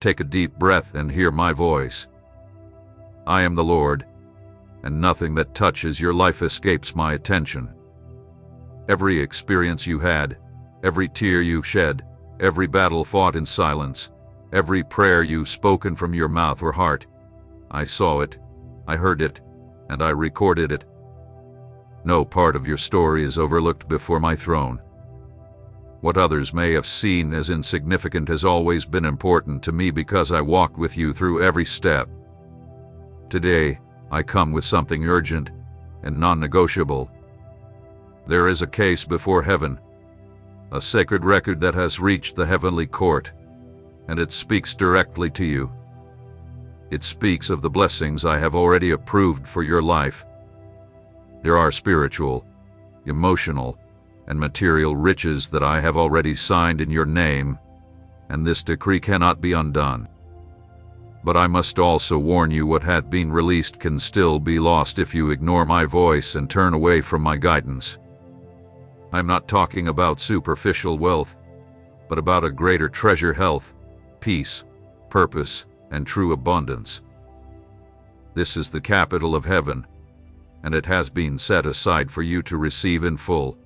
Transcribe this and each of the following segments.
Take a deep breath and hear my voice. I am the Lord, and nothing that touches your life escapes my attention. Every experience you had, every tear you've shed, every battle fought in silence, every prayer you've spoken from your mouth or heart, I saw it, I heard it, and I recorded it. No part of your story is overlooked before my throne. What others may have seen as insignificant has always been important to me because I walk with you through every step. Today, I come with something urgent and non-negotiable. There is a case before heaven, a sacred record that has reached the heavenly court, and it speaks directly to you. It speaks of the blessings I have already approved for your life. There are spiritual, emotional, and material riches that I have already signed in your name, and this decree cannot be undone. But I must also warn you, what hath been released can still be lost if you ignore my voice and turn away from my guidance. I'm not talking about superficial wealth, but about a greater treasure: health, peace, purpose, and true abundance. This is the capital of heaven, and it has been set aside for you to receive in full.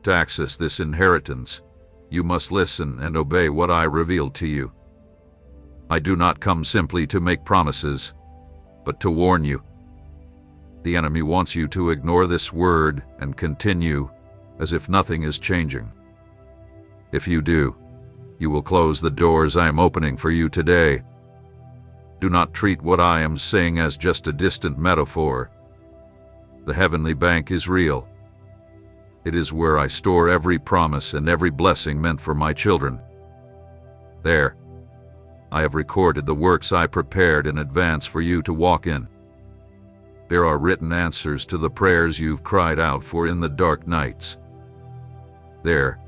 To access this inheritance, you must listen and obey what I reveal to you. I do not come simply to make promises, but to warn you. The enemy wants you to ignore this word and continue as if nothing is changing. If you do, you will close the doors I am opening for you today. Do not treat what I am saying as just a distant metaphor. The heavenly bank is real. It is where I store every promise and every blessing meant for my children. There, I have recorded the works I prepared in advance for you to walk in. There are written answers to the prayers you've cried out for in the dark nights. There,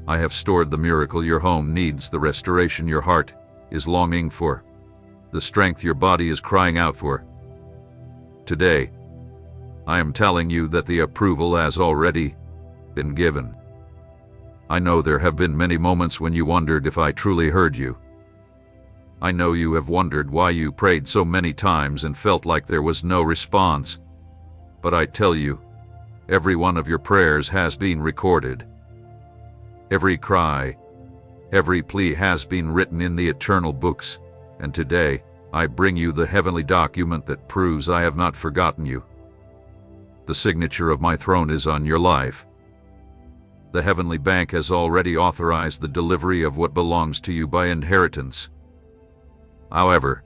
I have stored the miracle your home needs, the restoration your heart is longing for, the strength your body is crying out for. Today, I am telling you that the approval has already been given. I know there have been many moments when you wondered if I truly heard you. I know you have wondered why you prayed so many times and felt like there was no response. But I tell you, every one of your prayers has been recorded. Every cry, every plea has been written in the eternal books, and today I bring you the heavenly document that proves I have not forgotten you. The signature of my throne is on your life. The heavenly bank has already authorized the delivery of what belongs to you by inheritance. However,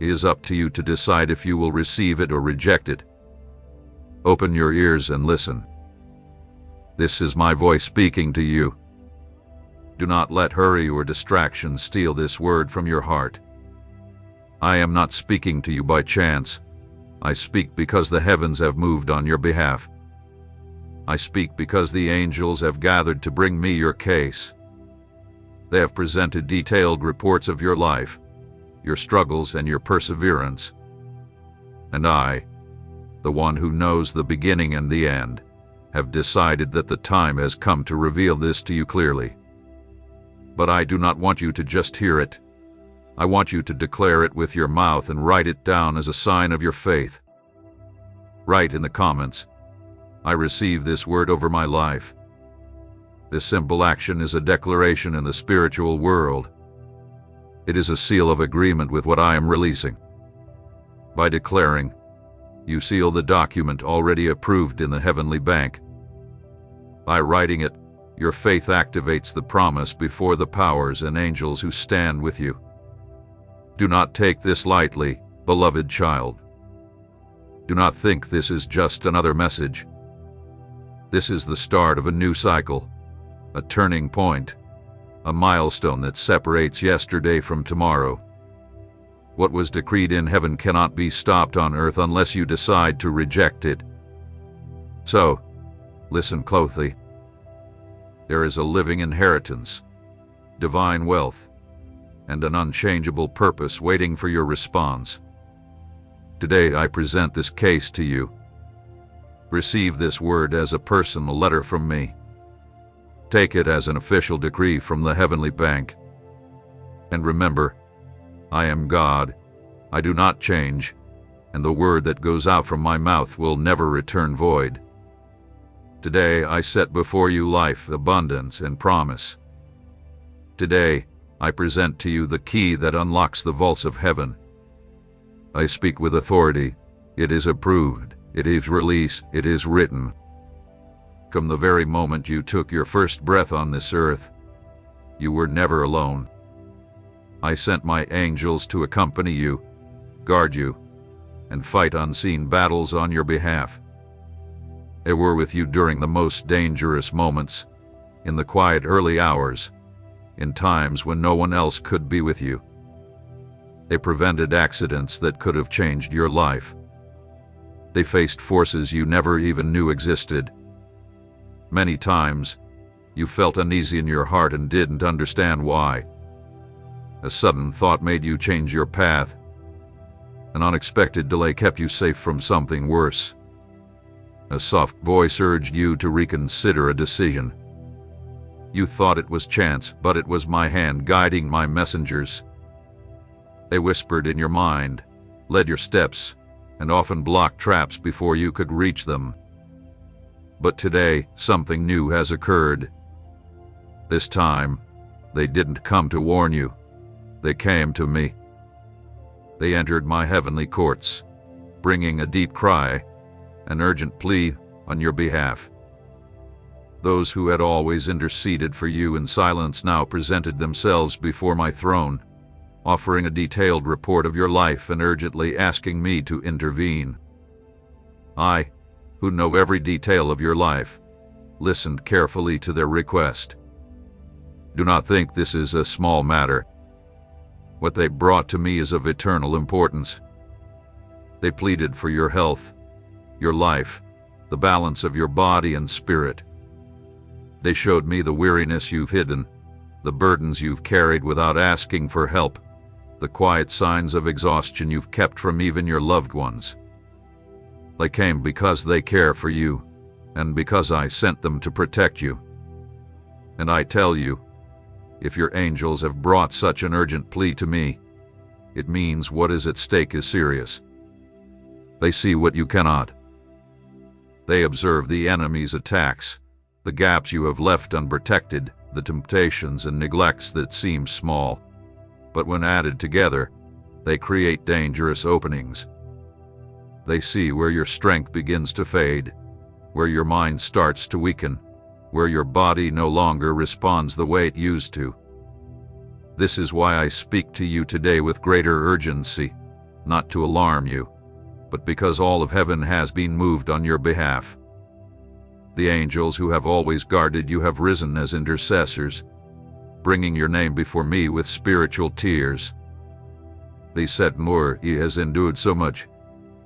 it is up to you to decide if you will receive it or reject it. Open your ears and listen. This is my voice speaking to you. Do not let hurry or distraction steal this word from your heart. I am not speaking to you by chance. I speak because the heavens have moved on your behalf. I speak because the angels have gathered to bring me your case. They have presented detailed reports of your life, your struggles, and your perseverance. And I, the one who knows the beginning and the end, have decided that the time has come to reveal this to you clearly. But I do not want you to just hear it. I want you to declare it with your mouth and write it down as a sign of your faith. Write in the comments, I receive this word over my life. This simple action is a declaration in the spiritual world. It is a seal of agreement with what I am releasing. By declaring, you seal the document already approved in the heavenly bank. By writing it, your faith activates the promise before the powers and angels who stand with you. Do not take this lightly, beloved child. Do not think this is just another message. This is the start of a new cycle, a turning point, a milestone that separates yesterday from tomorrow. What was decreed in heaven cannot be stopped on earth unless you decide to reject it. So, listen closely. There is a living inheritance, divine wealth, and an unchangeable purpose waiting for your response. Today I present this case to you. Receive this word as a personal letter from me. Take it as an official decree from the heavenly bank. And remember, I am God. I do not change, and the word that goes out from my mouth will never return void. Today I set before you life, abundance, and promise. Today I present to you the key that unlocks the vaults of heaven. I speak with authority. It is approved. It is released. It is written. From the very moment you took your first breath on this earth, you were never alone. I sent my angels to accompany you, guard you, and fight unseen battles on your behalf. They were with you during the most dangerous moments, in the quiet early hours, in times when no one else could be with you. They prevented accidents that could have changed your life. They faced forces you never even knew existed. Many times, you felt uneasy in your heart and didn't understand why. A sudden thought made you change your path. An unexpected delay kept you safe from something worse. A soft voice urged you to reconsider a decision. You thought it was chance, but it was my hand guiding my messengers. They whispered in your mind, led your steps, and often blocked traps before you could reach them. But today, something new has occurred. This time, they didn't come to warn you. They came to me. They entered my heavenly courts, bringing a deep cry, an urgent plea on your behalf. Those who had always interceded for you in silence now presented themselves before my throne, offering a detailed report of your life and urgently asking me to intervene. I, who know every detail of your life, listened carefully to their request. Do not think this is a small matter. What they brought to me is of eternal importance. They pleaded for your health, your life, the balance of your body and spirit. They showed me the weariness you've hidden, the burdens you've carried without asking for help, the quiet signs of exhaustion you've kept from even your loved ones. They came because they care for you, and because I sent them to protect you. And I tell you, if your angels have brought such an urgent plea to me, it means what is at stake is serious. They see what you cannot. They observe the enemy's attacks, the gaps you have left unprotected, the temptations and neglects that seem small, but when added together, they create dangerous openings. They see where your strength begins to fade, where your mind starts to weaken, where your body no longer responds the way it used to. This is why I speak to you today with greater urgency, not to alarm you, but because all of heaven has been moved on your behalf. The angels who have always guarded you have risen as intercessors, bringing your name before me with spiritual tears. They said, "More, he has endured so much.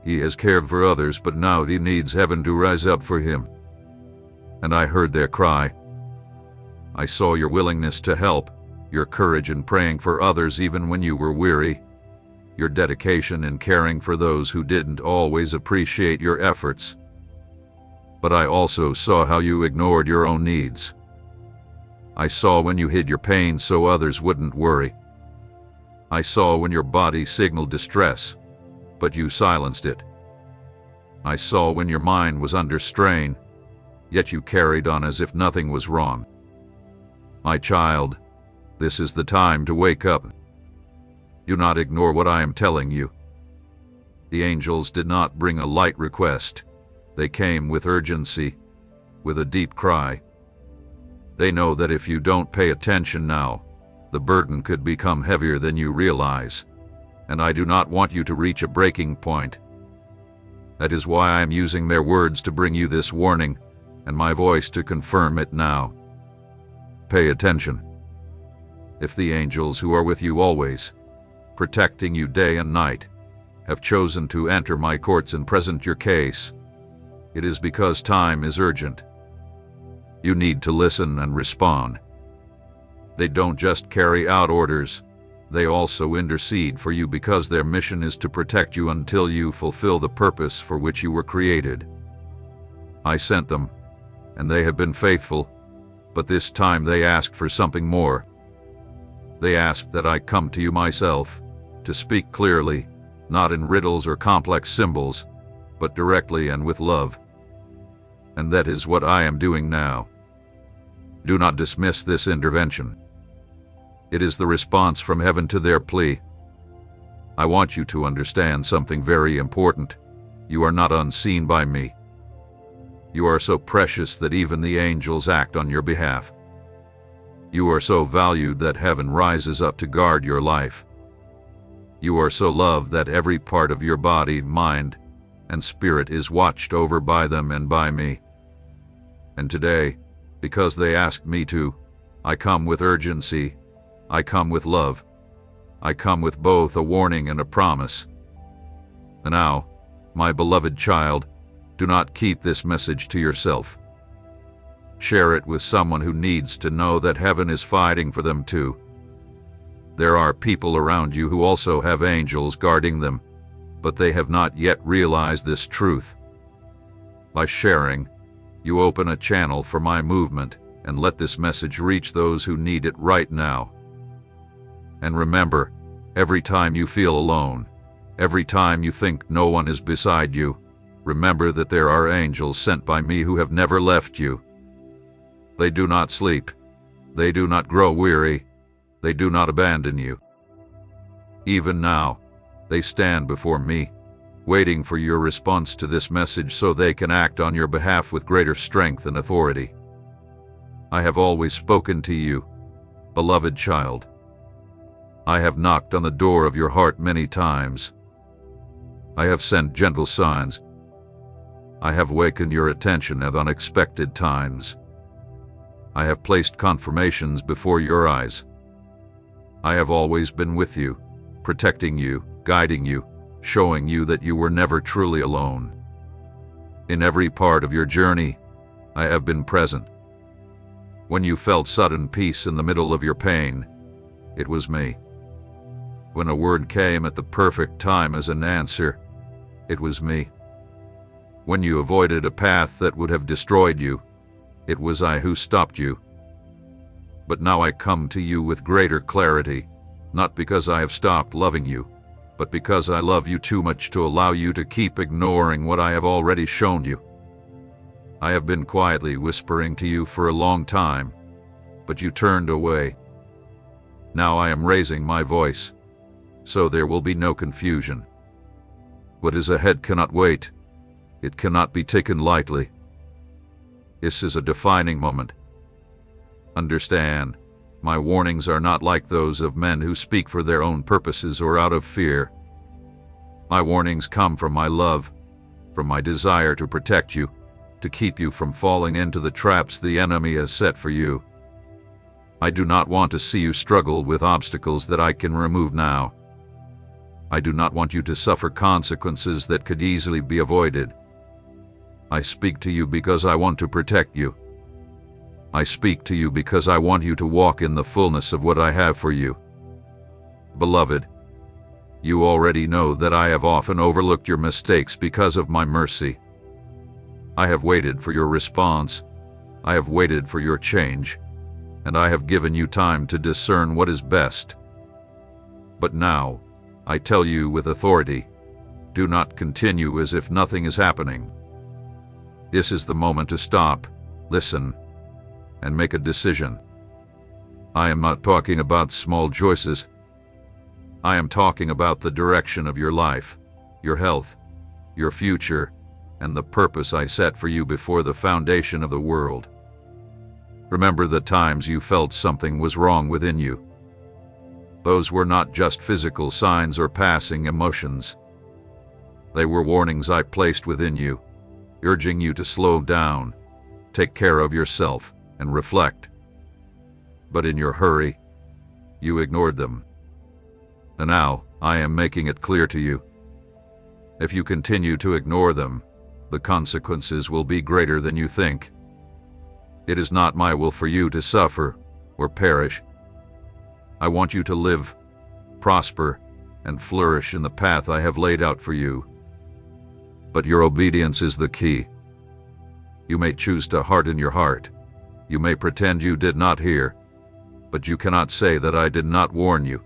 He has cared for others, but now he needs heaven to rise up for him." And I heard their cry. I saw your willingness to help, your courage in praying for others even when you were weary, your dedication in caring for those who didn't always appreciate your efforts. But I also saw how you ignored your own needs. I saw when you hid your pain so others wouldn't worry. I saw when your body signaled distress, but you silenced it. I saw when your mind was under strain, yet you carried on as if nothing was wrong. My child, this is the time to wake up. Do not ignore what I am telling you. The angels did not bring a light request. They came with urgency, with a deep cry. They know that if you don't pay attention now, the burden could become heavier than you realize, and I do not want you to reach a breaking point. That is why I am using their words to bring you this warning, and my voice to confirm it now. Pay attention. If the angels who are with you always, protecting you day and night, have chosen to enter my courts and present your case, it is because time is urgent. You need to listen and respond. They don't just carry out orders, they also intercede for you because their mission is to protect you until you fulfill the purpose for which you were created. I sent them, and they have been faithful, but this time they ask for something more. They ask that I come to you myself, to speak clearly, not in riddles or complex symbols, but directly and with love. And that is what I am doing now. Do not dismiss this intervention. It is the response from heaven to their plea. I want you to understand something very important. You are not unseen by me. You are so precious that even the angels act on your behalf. You are so valued that heaven rises up to guard your life. You are so loved that every part of your body, mind, and spirit is watched over by them and by me. And today, because they asked me to, I come with urgency, I come with love, I come with both a warning and a promise. And now, my beloved child, do not keep this message to yourself. Share it with someone who needs to know that heaven is fighting for them too. There are people around you who also have angels guarding them, but they have not yet realized this truth. By sharing, you open a channel for my movement and let this message reach those who need it right now. And remember, every time you feel alone, every time you think no one is beside you, remember that there are angels sent by me who have never left you. They do not sleep. They do not grow weary. They do not abandon you. Even now, they stand before me, waiting for your response to this message so they can act on your behalf with greater strength and authority. I have always spoken to you, beloved child. I have knocked on the door of your heart many times. I have sent gentle signs. I have wakened your attention at unexpected times. I have placed confirmations before your eyes. I have always been with you, protecting you, guiding you, showing you that you were never truly alone. In every part of your journey, I have been present. When you felt sudden peace in the middle of your pain, it was me. When a word came at the perfect time as an answer, it was me. When you avoided a path that would have destroyed you, it was I who stopped you. But now I come to you with greater clarity, not because I have stopped loving you, but because I love you too much to allow you to keep ignoring what I have already shown you. I have been quietly whispering to you for a long time, but you turned away. Now I am raising my voice, so there will be no confusion. What is ahead cannot wait. It cannot be taken lightly. This is a defining moment. Understand, my warnings are not like those of men who speak for their own purposes or out of fear. My warnings come from my love, from my desire to protect you, to keep you from falling into the traps the enemy has set for you. I do not want to see you struggle with obstacles that I can remove now. I do not want you to suffer consequences that could easily be avoided. I speak to you because I want to protect you. I speak to you because I want you to walk in the fullness of what I have for you. Beloved, you already know that I have often overlooked your mistakes because of my mercy. I have waited for your response. I have waited for your change, and I have given you time to discern what is best. But now, I tell you with authority, do not continue as if nothing is happening. This is the moment to stop, listen, and make a decision. I am not talking about small choices. I am talking about the direction of your life, your health, your future, and the purpose I set for you before the foundation of the world. Remember the times you felt something was wrong within you. Those were not just physical signs or passing emotions. They were warnings I placed within you, urging you to slow down, take care of yourself, and reflect. But in your hurry, you ignored them. And now, I am making it clear to you. If you continue to ignore them, the consequences will be greater than you think. It is not my will for you to suffer or perish. I want you to live, prosper, and flourish in the path I have laid out for you. But your obedience is the key. You may choose to harden your heart. You may pretend you did not hear. But you cannot say that I did not warn you.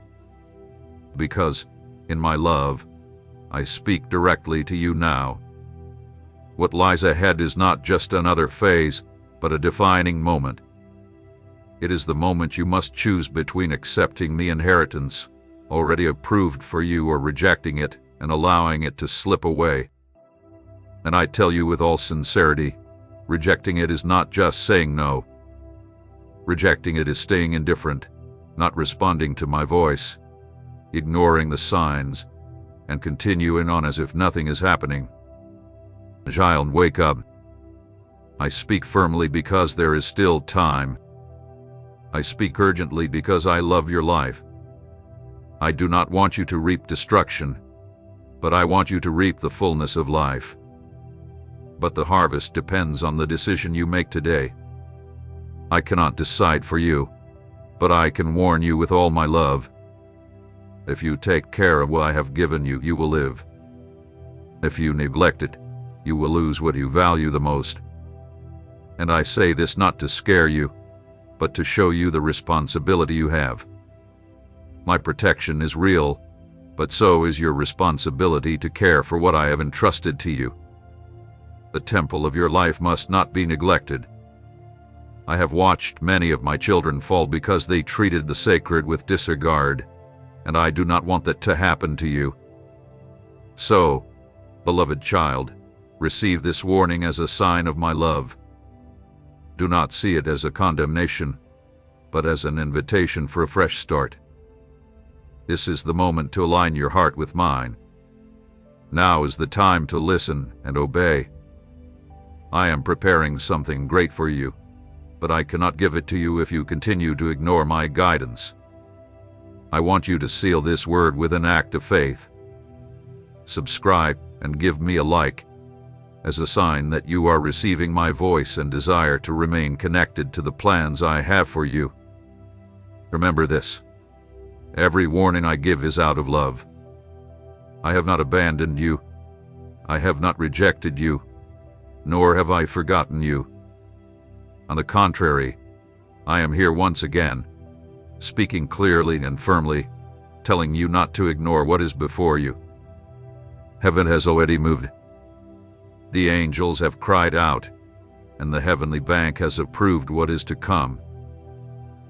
Because, in my love, I speak directly to you now. What lies ahead is not just another phase, but a defining moment. It is the moment you must choose between accepting the inheritance already approved for you or rejecting it and allowing it to slip away. And I tell you with all sincerity, rejecting it is not just saying no. Rejecting it is staying indifferent, not responding to my voice, ignoring the signs, and continuing on as if nothing is happening. Child, wake up. I speak firmly because there is still time. I speak urgently because I love your life. I do not want you to reap destruction, but I want you to reap the fullness of life. But the harvest depends on the decision you make today. I cannot decide for you, but I can warn you with all my love. If you take care of what I have given you, you will live. If you neglect it, you will lose what you value the most. And I say this not to scare you, but to show you the responsibility you have. My protection is real, but so is your responsibility to care for what I have entrusted to you. The temple of your life must not be neglected. I have watched many of my children fall because they treated the sacred with disregard, and I do not want that to happen to you. So, beloved child, receive this warning as a sign of my love. Do not see it as a condemnation, but as an invitation for a fresh start. This is the moment to align your heart with mine. Now is the time to listen and obey. I am preparing something great for you, but I cannot give it to you if you continue to ignore my guidance. I want you to seal this word with an act of faith. Subscribe and give me a like, as a sign that you are receiving my voice and desire to remain connected to the plans I have for you. Remember this: every warning I give is out of love. I have not abandoned you. I have not rejected you, nor have I forgotten you. On the contrary, I am here once again, speaking clearly and firmly, telling you not to ignore what is before you. Heaven has already moved. The angels have cried out, and the heavenly bank has approved what is to come.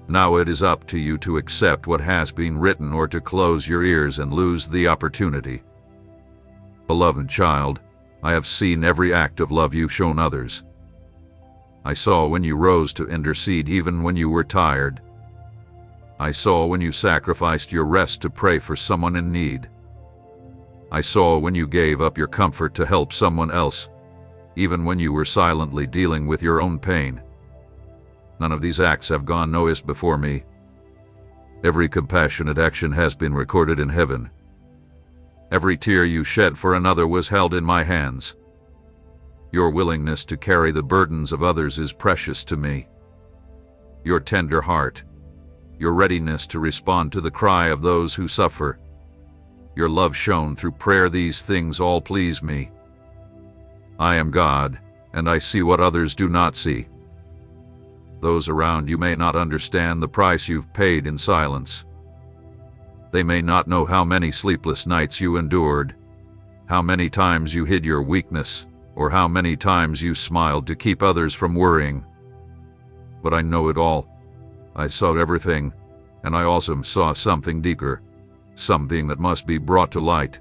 Now it is up to you to accept what has been written or to close your ears and lose the opportunity. Beloved child, I have seen every act of love you've shown others. I saw when you rose to intercede even when you were tired. I saw when you sacrificed your rest to pray for someone in need. I saw when you gave up your comfort to help someone else, even when you were silently dealing with your own pain. None of these acts have gone unnoticed before me. Every compassionate action has been recorded in heaven. Every tear you shed for another was held in my hands. Your willingness to carry the burdens of others is precious to me. Your tender heart, your readiness to respond to the cry of those who suffer, your love shown through prayer, these things all please me. I am God, and I see what others do not see. Those around you may not understand the price you've paid in silence. They may not know how many sleepless nights you endured, how many times you hid your weakness, or how many times you smiled to keep others from worrying. But I know it all. I saw everything, and I also saw something deeper, something that must be brought to light.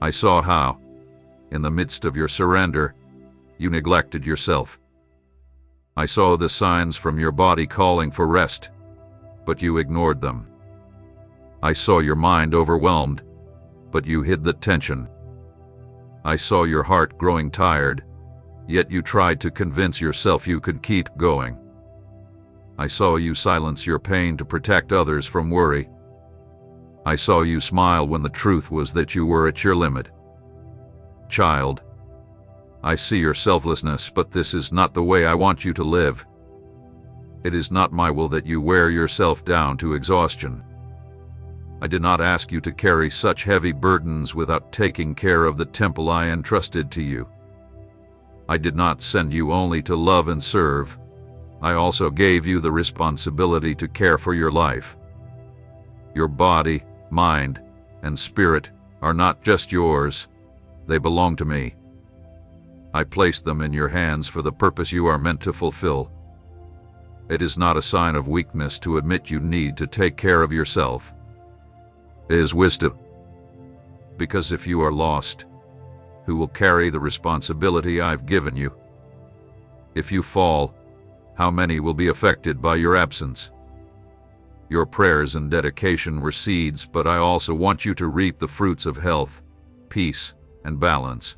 I saw how, in the midst of your surrender, you neglected yourself. I saw the signs from your body calling for rest, but you ignored them. I saw your mind overwhelmed, but you hid the tension. I saw your heart growing tired, yet you tried to convince yourself you could keep going. I saw you silence your pain to protect others from worry. I saw you smile when the truth was that you were at your limit. Child, I see your selflessness, but this is not the way I want you to live. It is not my will that you wear yourself down to exhaustion. I did not ask you to carry such heavy burdens without taking care of the temple I entrusted to you. I did not send you only to love and serve, I also gave you the responsibility to care for your life. Your body, mind, and spirit are not just yours, they belong to me. I placed them in your hands for the purpose you are meant to fulfill. It is not a sign of weakness to admit you need to take care of yourself. It is wisdom. Because if you are lost, who will carry the responsibility I've given you? If you fall, how many will be affected by your absence? Your prayers and dedication were seeds, but I also want you to reap the fruits of health, peace, and balance.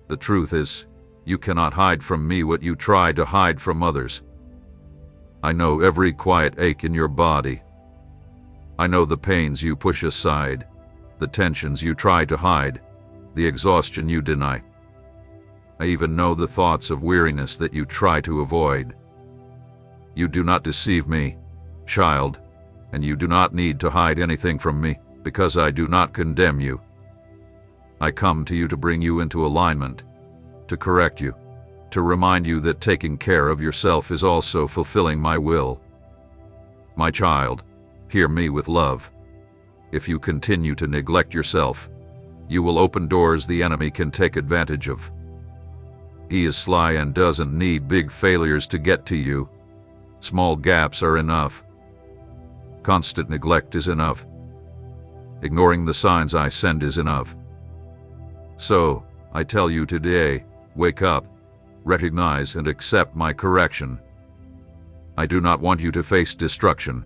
The truth is, you cannot hide from me what you try to hide from others. I know every quiet ache in your body. I know the pains you push aside, the tensions you try to hide, the exhaustion you deny. I even know the thoughts of weariness that you try to avoid. You do not deceive me, child, and you do not need to hide anything from me, because I do not condemn you. I come to you to bring you into alignment, to correct you, to remind you that taking care of yourself is also fulfilling my will. My child, hear me with love. If you continue to neglect yourself, you will open doors the enemy can take advantage of. He is sly and doesn't need big failures to get to you. Small gaps are enough. Constant neglect is enough. Ignoring the signs I send is enough. So, I tell you today, wake up, recognize and accept my correction. I do not want you to face destruction.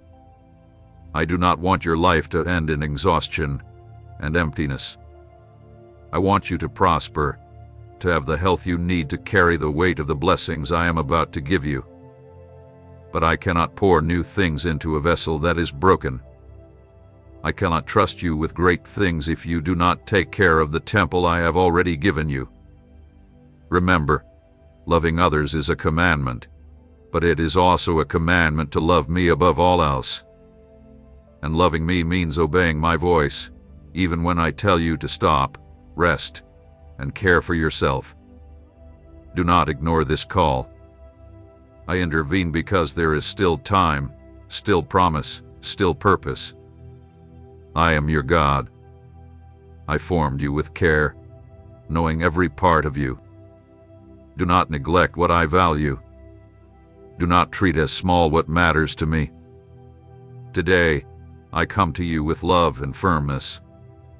I do not want your life to end in exhaustion and emptiness. I want you to prosper, to have the health you need to carry the weight of the blessings I am about to give you. But I cannot pour new things into a vessel that is broken. I cannot trust you with great things if you do not take care of the temple I have already given you. Remember, loving others is a commandment, but it is also a commandment to love me above all else. And loving me means obeying my voice, even when I tell you to stop, rest, and care for yourself. Do not ignore this call. I intervene because there is still time, still promise, still purpose. I am your God. I formed you with care, knowing every part of you. Do not neglect what I value. Do not treat as small what matters to me. Today, I come to you with love and firmness,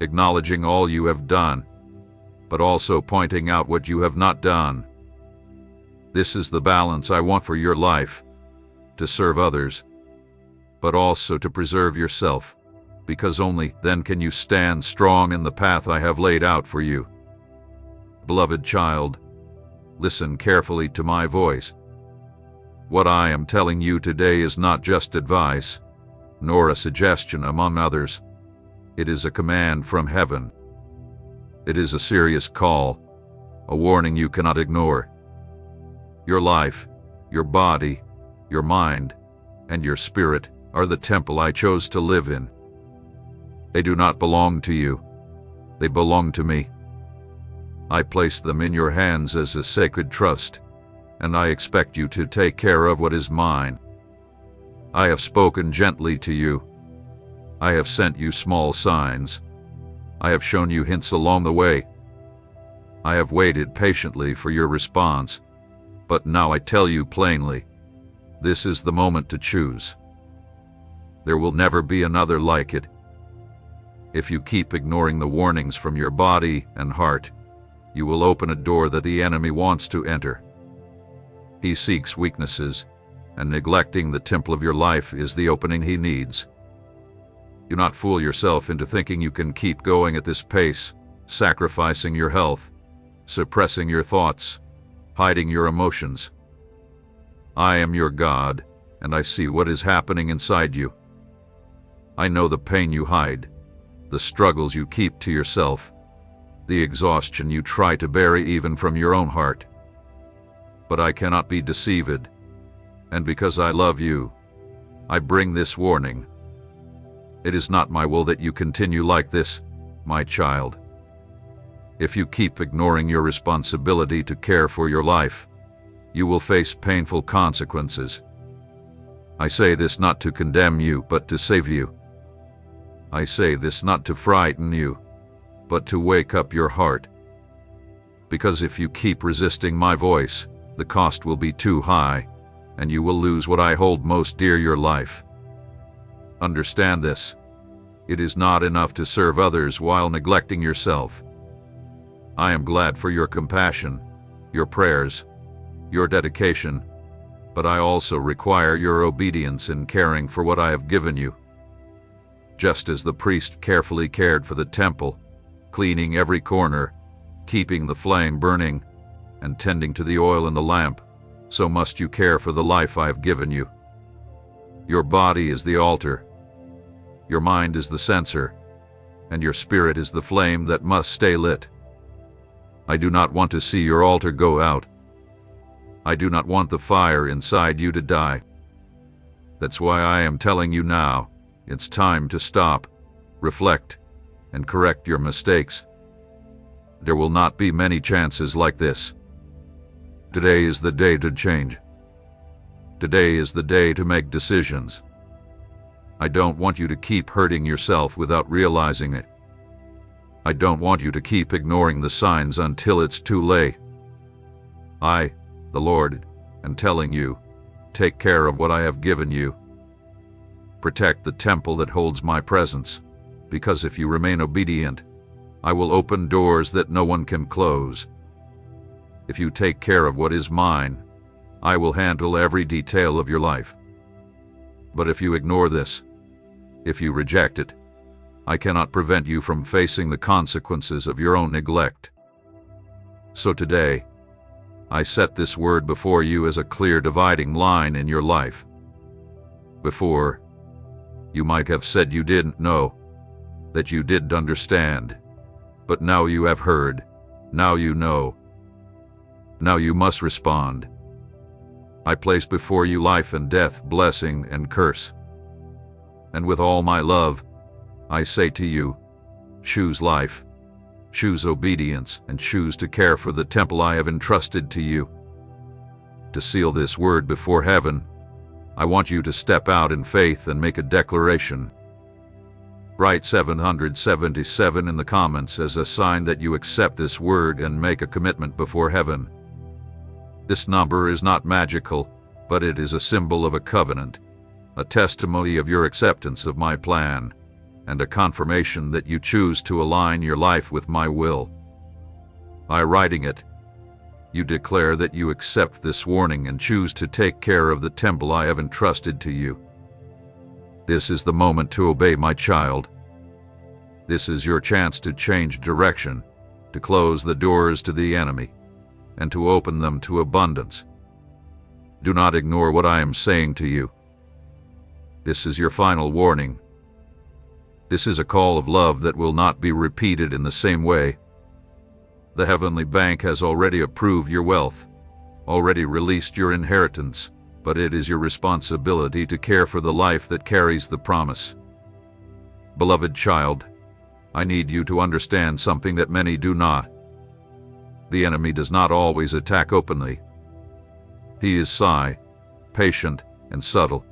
acknowledging all you have done, but also pointing out what you have not done. This is the balance I want for your life, to serve others, but also to preserve yourself, because only then can you stand strong in the path I have laid out for you. Beloved child, listen carefully to my voice. What I am telling you today is not just advice, nor a suggestion among others. It is a command from heaven. It is a serious call, a warning you cannot ignore. Your life, your body, your mind, and your spirit are the temple I chose to live in. They do not belong to you. They belong to me. I place them in your hands as a sacred trust, and I expect you to take care of what is mine. I have spoken gently to you. I have sent you small signs. I have shown you hints along the way. I have waited patiently for your response, but now I tell you plainly, this is the moment to choose. There will never be another like it. If you keep ignoring the warnings from your body and heart, you will open a door that the enemy wants to enter. He seeks weaknesses, and neglecting the temple of your life is the opening he needs. Do not fool yourself into thinking you can keep going at this pace, sacrificing your health, suppressing your thoughts, hiding your emotions. I am your God, and I see what is happening inside you. I know the pain you hide, the struggles you keep to yourself, the exhaustion you try to bury even from your own heart. But I cannot be deceived, and because I love you, I bring this warning. It is not my will that you continue like this, my child. If you keep ignoring your responsibility to care for your life, You will face painful consequences. I say this not to condemn you, but to save you. I say this not to frighten you, but to wake up your heart. Because if you keep resisting my voice, the cost will be too high, and you will lose what I hold most dear, your life. Understand this. It is not enough to serve others while neglecting yourself. I am glad for your compassion, your prayers, your dedication, but I also require your obedience in caring for what I have given you. Just as the priest carefully cared for the temple, cleaning every corner, keeping the flame burning, and tending to the oil in the lamp, so must you care for the life I have given you. Your body is the altar, your mind is the censer, and your spirit is the flame that must stay lit. I do not want to see your altar go out. I do not want the fire inside you to die. That's why I am telling you now, it's time to stop, reflect, and correct your mistakes. There will not be many chances like this. Today is the day to change. Today is the day to make decisions. I don't want you to keep hurting yourself without realizing it. I don't want you to keep ignoring the signs until it's too late. I, the Lord, am telling you, take care of what I have given you. Protect the temple that holds my presence, because if you remain obedient, I will open doors that no one can close. If you take care of what is mine, I will handle every detail of your life. But if you ignore this, if you reject it, I cannot prevent you from facing the consequences of your own neglect. So today, I set this word before you as a clear dividing line in your life. Before, you might have said you didn't know, that you didn't understand, but now you have heard, now you know. Now you must respond. I place before you life and death, blessing and curse. And with all my love, I say to you, choose life, choose obedience, and choose to care for the temple I have entrusted to you. To seal this word before heaven, I want you to step out in faith and make a declaration. Write 777 in the comments as a sign that you accept this word and make a commitment before heaven. This number is not magical, but it is a symbol of a covenant, a testimony of your acceptance of my plan, and a confirmation that you choose to align your life with my will. By writing it, you declare that you accept this warning and choose to take care of the temple I have entrusted to you. This is the moment to obey, my child. This is your chance to change direction, to close the doors to the enemy, and to open them to abundance. Do not ignore what I am saying to you. This is your final warning. This is a call of love that will not be repeated in the same way. The heavenly bank has already approved your wealth, already released your inheritance, but it is your responsibility to care for the life that carries the promise. Beloved child, I need you to understand something that many do not. The enemy does not always attack openly. He is sly, patient, and subtle.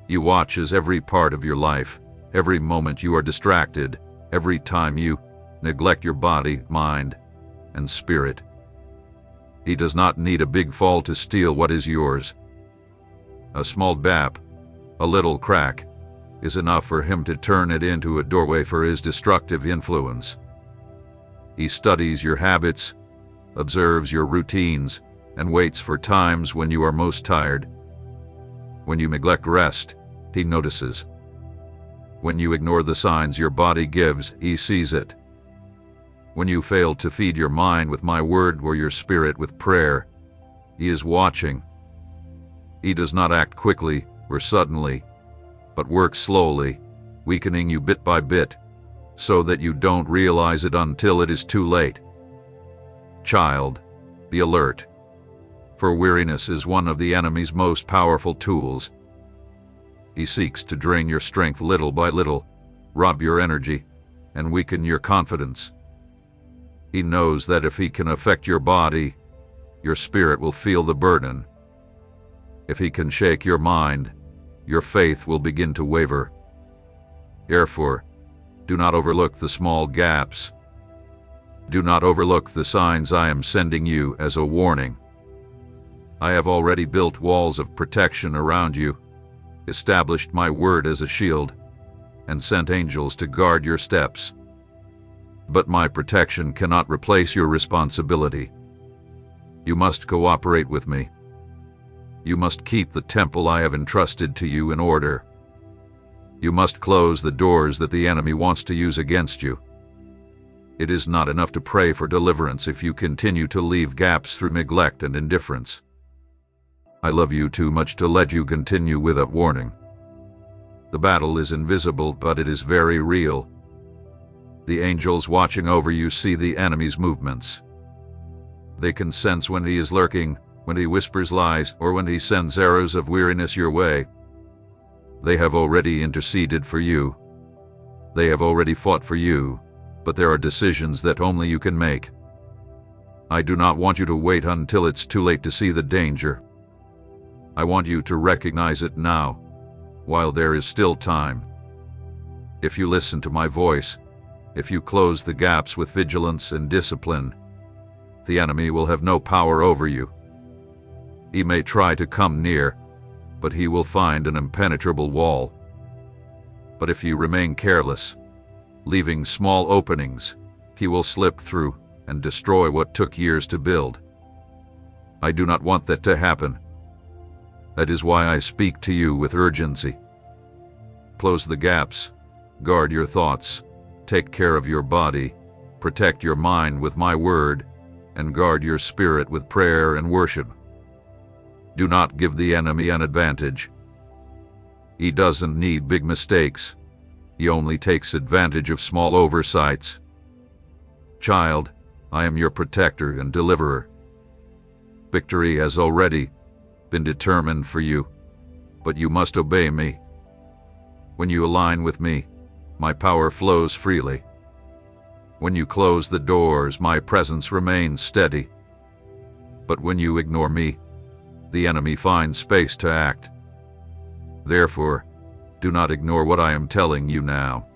You watch as every part of your life, every moment you are distracted, every time you neglect your body, mind, and spirit. He does not need a big fall to steal what is yours. A small gap, a little crack, is enough for him to turn it into a doorway for his destructive influence. He studies your habits, observes your routines, and waits for times when you are most tired. When you neglect rest, he notices. When you ignore the signs your body gives, he sees it. When you fail to feed your mind with my word or your spirit with prayer, he is watching. He does not act quickly or suddenly, but works slowly, weakening you bit by bit, so that you don't realize it until it is too late. Child, be alert, for weariness is one of the enemy's most powerful tools. He seeks to drain your strength little by little, rob your energy, and weaken your confidence. He knows that if he can affect your body, your spirit will feel the burden. If he can shake your mind, your faith will begin to waver. Therefore, do not overlook the small gaps. Do not overlook the signs I am sending you as a warning. I have already built walls of protection around you, established my word as a shield, and sent angels to guard your steps. But my protection cannot replace your responsibility. You must cooperate with me. You must keep the temple I have entrusted to you in order. You must close the doors that the enemy wants to use against you. It is not enough to pray for deliverance if you continue to leave gaps through neglect and indifference. I love you too much to let you continue without warning. The battle is invisible, but it is very real. The angels watching over you see the enemy's movements. They can sense when he is lurking, when he whispers lies, or when he sends arrows of weariness your way. They have already interceded for you. They have already fought for you, but there are decisions that only you can make. I do not want you to wait until it's too late to see the danger. I want you to recognize it now, while there is still time. If you listen to my voice, if you close the gaps with vigilance and discipline, the enemy will have no power over you. He may try to come near, but he will find an impenetrable wall. But if you remain careless, leaving small openings, he will slip through and destroy what took years to build. I do not want that to happen. That is why I speak to you with urgency. Close the gaps, guard your thoughts, take care of your body, protect your mind with my word, and guard your spirit with prayer and worship. Do not give the enemy an advantage. He doesn't need big mistakes. He only takes advantage of small oversights. Child, I am your protector and deliverer. Victory has already been determined for you, but you must obey me. When you align with me, my power flows freely. When you close the doors, my presence remains steady. But when you ignore me, the enemy finds space to act. Therefore, do not ignore what I am telling you now.